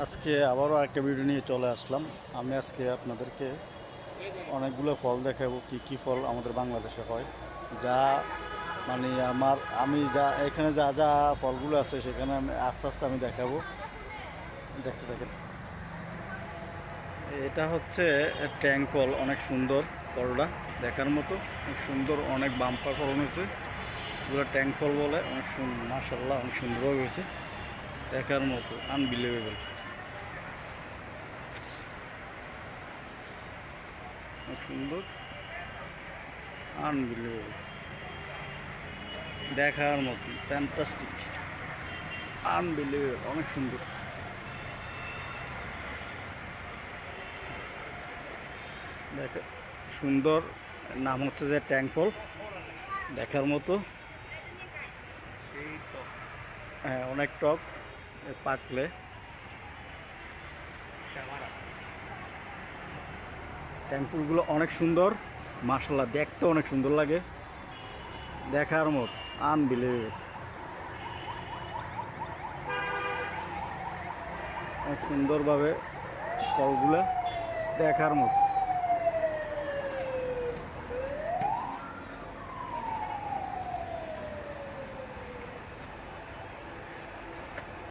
আজকে আবারও একটা ভিডিও নিয়ে চলে আসলাম। আমি আজকে আপনাদেরকে অনেকগুলো ফল দেখাবো, কি কি ফল আমাদের বাংলাদেশে হয়, যা মানে আমি যা এখানে যা যা ফলগুলো আছে সেখানে আমি আস্তে আস্তে আমি দেখাবো। দেখতে থাকেন। এটা হচ্ছে ট্যাং ফল, অনেক সুন্দর ফলটা দেখার মতো, অনেক সুন্দর, অনেক বাম্পার ফলন হয়েছে। এগুলো ট্যাং ফল বলে, অনেক সুন্দর, মাশাআল্লাহ অনেক সুন্দরভাবে হয়েছে, দেখার মতো, আনবিলিভেবল, অনেক সুন্দর, আনবিলিভেবল, দেখার মতো, ফ্যান্টাস্টিক, আনবিলিভেবল, অনেক সুন্দর। দেখা সুন্দর, নাম হচ্ছে যে ট্যাং ফল, দেখার মতো। হ্যাঁ, অনেক টক, পাকলে ট্যাং ফুলগুলো অনেক সুন্দর, মাশাআল্লাহ দেখতে অনেক সুন্দর লাগে, দেখার মতো, আনবিলিভেবল, অনেক সুন্দরভাবে ফলগুলো দেখার মতো।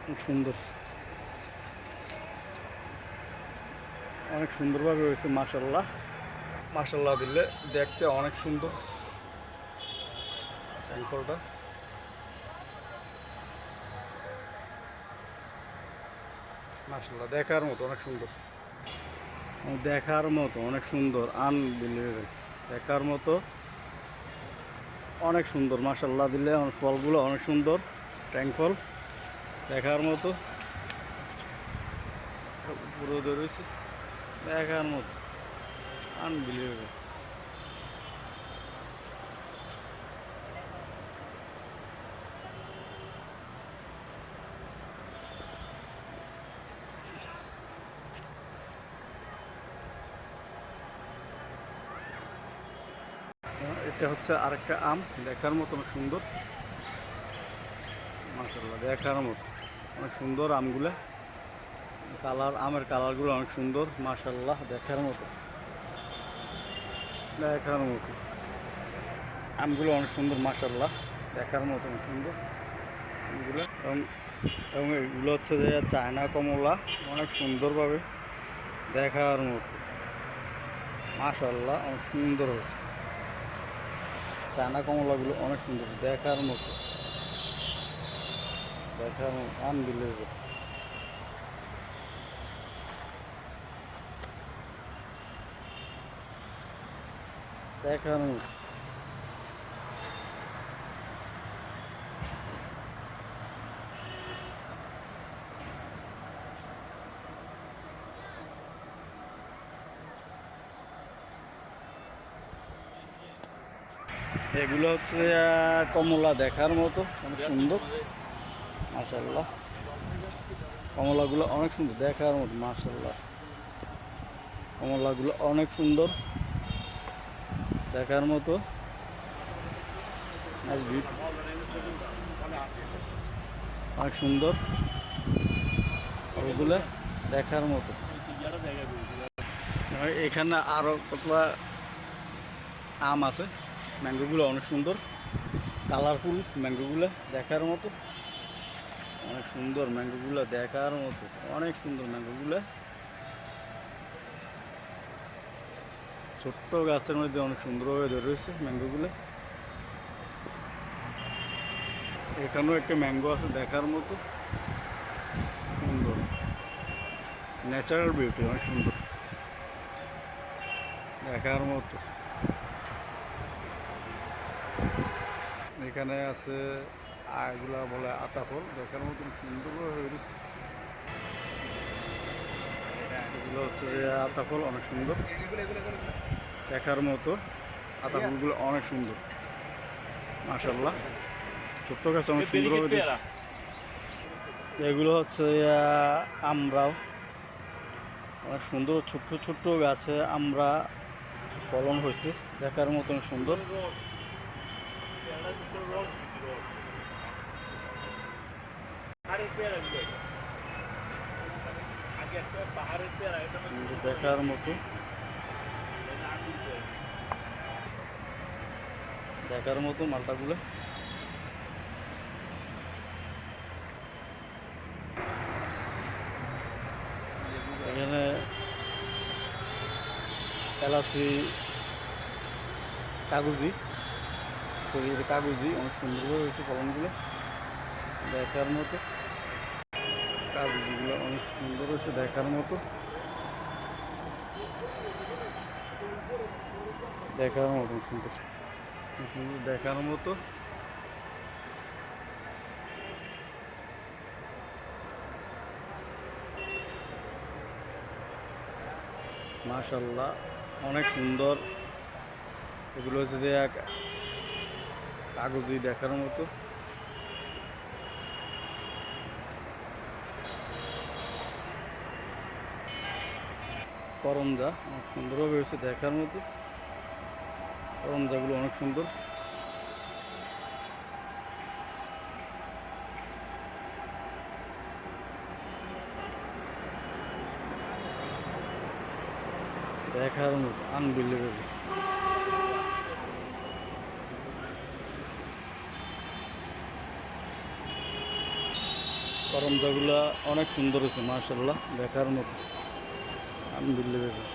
অনেক সুন্দর, অনেক সুন্দরভাবে হয়েছে, মাশাআল্লাহ, মাশাআল্লাহ দিলে দেখতে অনেক সুন্দর ট্যাঙ্কলটা। মাশাআল্লাহ দেখার মতো, অনেক সুন্দর, দেখার মতো, অনেক সুন্দর, আনবিলিভেবল, দেখার মতো, অনেক সুন্দর, মাশাআল্লাহ দিলে ফলগুলো অনেক সুন্দর, ট্যাঙ্ক ফল দেখার মতো, পুরো ধরেছে, দেখার মতো, আনবিলিভেবল। এটা হচ্ছে আরেকটা আম, দেখার মতো অনেক সুন্দর, মাশাআল্লাহ দেখার মতো, অনেক সুন্দর আমগুলা, কালার, আমের কালারগুলো অনেক সুন্দর, মাশাআল্লাহ দেখার মতো, দেখার মতো, আমগুলো অনেক সুন্দর, মাশাআল্লাহ দেখার মতো, অনেক সুন্দর আমগুলো। এবং এগুলো হচ্ছে যে চায়না কমলা, অনেক সুন্দরভাবে দেখার মতো, মাশাআল্লাহ অনেক সুন্দর হয়েছে, চায়না কমলাগুলো অনেক সুন্দর, দেখার মতো, দেখার মতো, আনবিলিভেবল। দেখার মতো, এগুলো হচ্ছে কমলা, দেখার মতো অনেক সুন্দর, মাশাআল্লাহ কমলাগুলো অনেক সুন্দর, দেখার মতো, মাশাআল্লাহ কমলাগুলো অনেক সুন্দর, দেখার মতো, অনেক সুন্দর, ওগুলো দেখার মতো। এখানে আরও কতলা আম আছে, ম্যাঙ্গোগুলো অনেক সুন্দর, কালারফুল ম্যাঙ্গোগুলো দেখার মতো, অনেক সুন্দর ম্যাঙ্গোগুলো দেখার মতো, অনেক সুন্দর ম্যাঙ্গোগুলো, ছোট্ট গাছের মধ্যে অনেক সুন্দরভাবে ধরে রয়েছে ম্যাঙ্গোগুলো। এখানেও একটা ম্যাঙ্গো আছে, দেখার মতো সুন্দর, ন্যাচারাল বিউটি, অনেক সুন্দর, দেখার মতো। এখানে আছে এগুলা বলে আতা ফল, দেখার মতন সুন্দরভাবে হয়ে গেছে। এগুলো হচ্ছে যে আতা ফল, অনেক সুন্দর, দেখার মতো, আতা ফলগুলো অনেক সুন্দর, মাশাআল্লাহ ছোট্ট গাছ অনেক সুন্দরভাবে দিয়েছে। এগুলো হচ্ছে আমরাও, অনেক সুন্দর, ছোট্ট ছোট্ট গাছে আমরা ফলন হয়েছে, দেখার মতন সুন্দর, সুন্দর দেখার মতো, দেখার মতো মালটাগুলো। এখানে এলাচি কাগজি, শরীরের কাগজি অনেক সুন্দরভাবে হয়েছে ফলনগুলো, দেখার মতো। কাগজিগুলো অনেক সুন্দর হয়েছে দেখার মতো, দেখার মতো সুন্দর সুন্দর দেখার মতো। মাশাআল্লাহ অনেক সুন্দর। এগুলো হচ্ছে যে কাগজি দেখার মতো। করমজা অনেক সুন্দরভাবে হয়েছে দেখার মতো, করমজাগুলো অনেক সুন্দর। দেখার মতো আনবিলিভেবল। করমজাগুলা অনেক সুন্দর হয়েছে মাশাআল্লাহ দেখার মতো আনবিলিভেবল।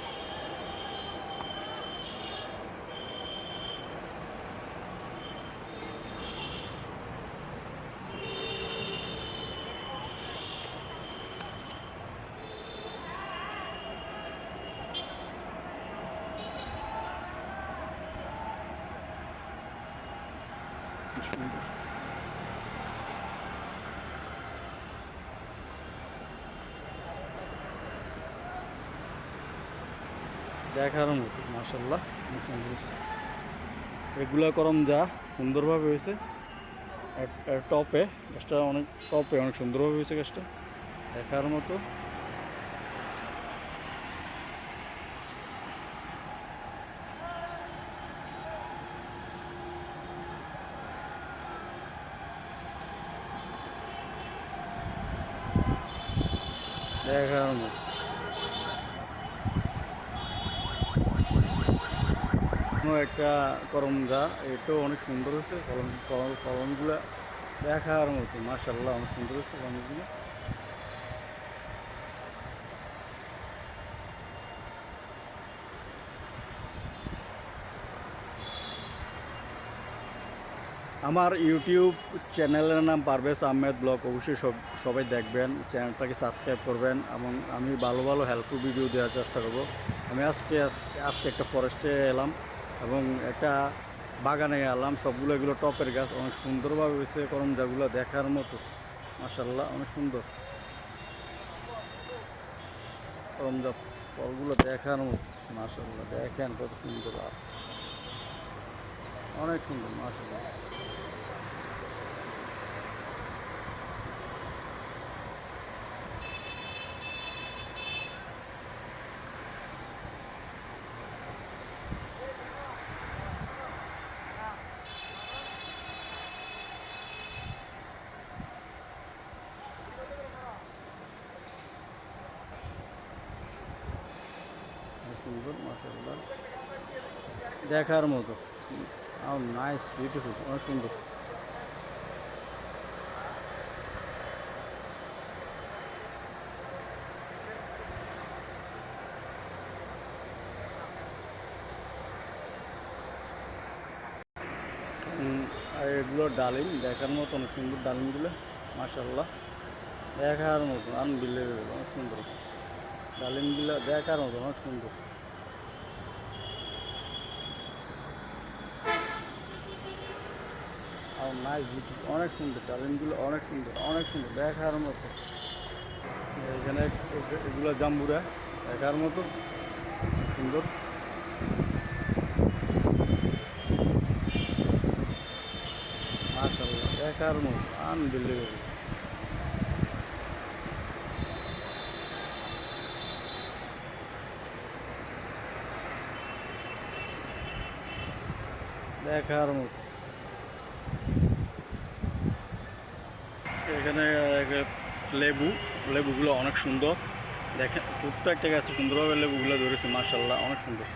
সুন্দর দেখার মতো মাশাআল্লাহ সুন্দর। এগুলা করমজা সুন্দরভাবে হয়েছে টপে, গাছটা অনেক টপে অনেক সুন্দরভাবে হয়েছে গাছটা দেখার মতো। দেখার মতো একটা করমজা, এটাও অনেক সুন্দর হয়েছে ফলনগুলো দেখার মতো মাশাআল্লাহ অনেক সুন্দর হয়েছে ফলনগুলো। আমার ইউটিউব চ্যানেলের নাম পারভেজ আহমেদ ব্লগ, অবশ্যই সবাই দেখবেন, চ্যানেলটাকে সাবস্ক্রাইব করবেন এবং আমি ভালো ভালো হেল্পফুল ভিডিও দেওয়ার চেষ্টা করব। আমি আজকে একটা ফরেস্টে এলাম এবং একটা বাগানে এলাম, সবগুলো এগুলো টপের গাছ অনেক সুন্দরভাবে হয়েছে, করমজাগুলো দেখার মতো মাশাআল্লাহ অনেক সুন্দর। করমজা ফলগুলো দেখার মতো মাশাআল্লাহ, দেখেন কত সুন্দর, আর অনেক সুন্দর মাশাআল্লাহ। সুন্দর মাশাআল্লাহ দেখার মতো, নাইস বিউটিফুল অনেক সুন্দর। আর এগুলো ডালিম দেখার মতো অনেক সুন্দর, ডালিমগুলো মাশাআল্লাহ দেখার মতো আনবিলিভেবল অনেক সুন্দর। ডালিমগুলো দেখার মতো অনেক সুন্দর। আর নাইস বিউটিফুল অনেক সুন্দর, ডালিমগুলো অনেক সুন্দর অনেক সুন্দর দেখার মতো। এখানে এগুলো জাম্বুরা দেখার মতো সুন্দর। মাশাআল্লাহ দেখার মতো আনবিলিভেবল। দেখার মতো। এখানে লেবুগুলো অনেক সুন্দর দেখেন ছোট্ট একটা গাছে সুন্দরভাবে লেবুগুলো ধরেছে, মাশাআল্লাহ অনেক সুন্দর।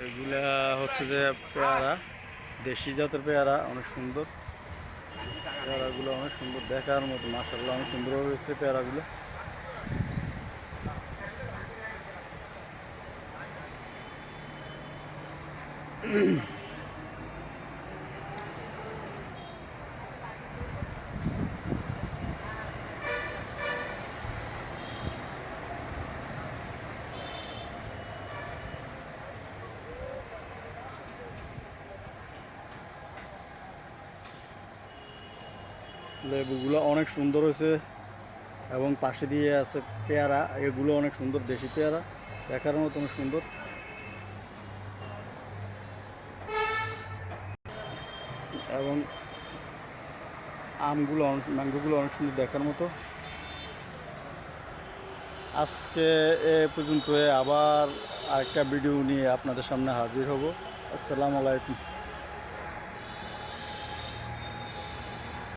এগুলা হচ্ছে যে পেয়ারা, দেশি জাতের পেয়ারা, অনেক সুন্দর। পেয়ারাগুলো অনেক সুন্দর দেখার মতো, মাশাআল্লাহ অনেক সুন্দরভাবে হয়েছে পেয়ারাগুলো। লেবুগুলো অনেক সুন্দর হয়েছে এবং পাশে দিয়ে আছে পেয়ারা, এগুলো অনেক সুন্দর দেশি পেয়ারা, দেখার মতো অনেক সুন্দর। এবং ম্যাঙ্গোগুলো অনেক সুন্দর দেখার মতো। আজকে এ পর্যন্ত, আবার আরেকটা ভিডিও নিয়ে আপনাদের সামনে হাজির হব। আসসালামু আলাইকুম।